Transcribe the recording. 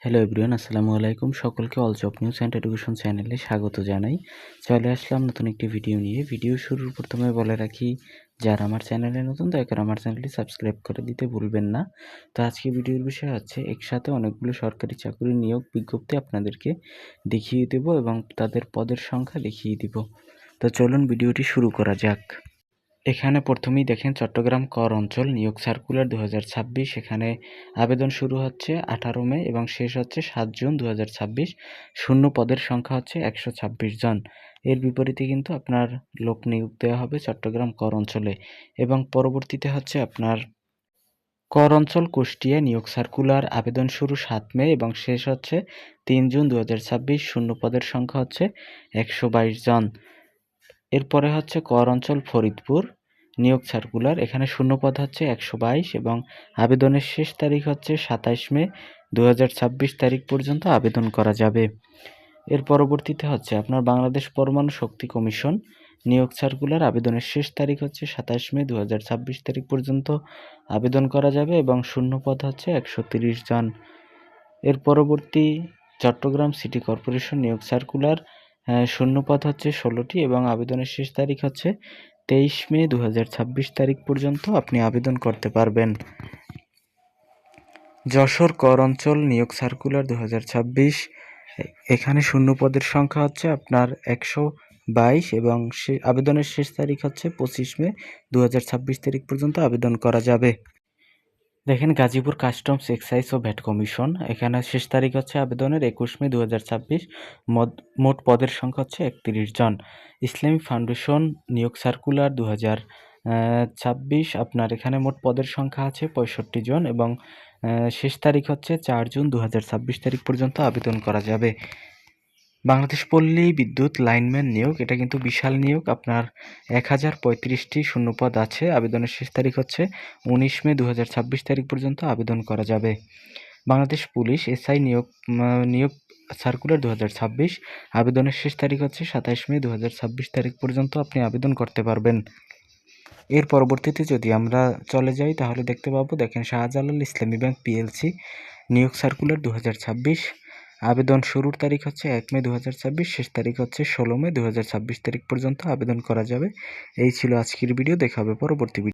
Hello everyone, আসসালামু আলাইকুম। সকলকে all job news and education চ্যানেলে স্বাগত জানাই। চলে আসলাম নতুন একটি ভিডিও নিয়ে। ভিডিও শুরুর প্রথমে বলে রাখি, যারা আমার চ্যানেলে নতুন দয়া করে আমার চ্যানেলটি সাবস্ক্রাইব করে দিতে ভুলবেন না। তো আজকে ভিডিওর বিষয় হচ্ছে একসাথে অনেকগুলো সরকারি চাকরির নিয়োগ বিজ্ঞপ্তি আপনাদেরকে দেখিয়ে দেব এবং তাদের পদের সংখ্যা দেখিয়ে দিব। তো চলুন ভিডিওটি শুরু করা যাক। এখানে প্রথমেই দেখেন চট্টগ্রাম কর অঞ্চল নিয়োগ সার্কুলার 2026। এখানে আবেদন শুরু হচ্ছে 18 মে এবং শেষ হচ্ছে 7 জুন 2026। শূন্য পদের সংখ্যা হচ্ছে 126 জন। এর বিপরীতে কিন্তু আপনার লোক নিয়োগ দেওয়া হবে চট্টগ্রাম কর অঞ্চলে। এবং পরবর্তীতে হচ্ছে আপনার কর অঞ্চল কুষ্টিয়া নিয়োগ সার্কুলার, আবেদন শুরু 7 মে এবং শেষ হচ্ছে 3 জুন 2026। শূন্য পদের সংখ্যা হচ্ছে 122 জন। এরপরে হচ্ছে কর অঞ্চল ফরিদপুর নিয়োগ সার্কুলার, এখানে শূন্যপদ হচ্ছে 122 এবং আবেদনের শেষ তারিখ হচ্ছে 27 মে 2026 তারিখ পর্যন্ত আবেদন করা যাবে। এর পরবর্তীতে হচ্ছে আপনার বাংলাদেশ পরমাণু শক্তি কমিশন নিয়োগ সার্কুলার, আবেদনের শেষ তারিখ হচ্ছে 27 মে 2026 তারিখ পর্যন্ত আবেদন করা যাবে এবং শূন্যপদ হচ্ছে 130 জন। এর পরবর্তী চট্টগ্রাম সিটি কর্পোরেশন নিয়োগ সার্কুলার, শূন্যপদ হচ্ছে 16টি এবং আবেদনের শেষ তারিখ হচ্ছে 23 মে 2026 তারিখ পর্যন্ত আপনি আবেদন করতে পারবেন। যশোর কর অঞ্চল নিয়োগ সার্কুলার 2026, এখানে শূন্যপদের সংখ্যা হচ্ছে আপনার 122 এবং আবেদনের শেষ তারিখ হচ্ছে 25 মে 2026 তারিখ পর্যন্ত আবেদন করা যাবে। দেখেন গাজীপুর কাস্টমস এক্সাইজ ও ভ্যাট কমিশন, এখানে শেষ তারিখ হচ্ছে আবেদনের 21 মে 2026। মোট পদের সংখ্যা হচ্ছে 31 জন। ইসলামী ফাউন্ডেশন নিয়োগ সার্কুলার 2026, আপনার এখানে মোট পদের সংখ্যা আছে 65 জন এবং শেষ তারিখ হচ্ছে 4 জুন 2026 তারিখ পর্যন্ত আবেদন করা যাবে। বাংলাদেশ পল্লী বিদ্যুৎ লাইনম্যান নিয়োগ, এটা কিন্তু বিশাল নিয়োগ, আপনার 1035টি শূন্যপদ আছে। আবেদনের শেষ তারিখ হচ্ছে 19 মে 2026 তারিখ পর্যন্ত আবেদন করা যাবে। বাংলাদেশ পুলিশ এসআই নিয়োগ সার্কুলার 2026, আবেদনের শেষ তারিখ হচ্ছে 27 মে 2026 তারিখ পর্যন্ত আপনি আবেদন করতে পারবেন। এর পরবর্তীতে যদি আমরা চলে যাই তাহলে দেখতে পাবো, দেখেন শাহজালাল ইসলামী ব্যাংক পিএলসি নিয়োগ সার্কুলার 2026, আবেদন শুরুর তারিখ হচ্ছে 1 মে 2026, শেষ তারিখ হচ্ছে 16 মে 2026 তারিখ পর্যন্ত আবেদন করা যাবে। এই ছিল আজকের ভিডিও, দেখা হবে পরবর্তী ভিডিও।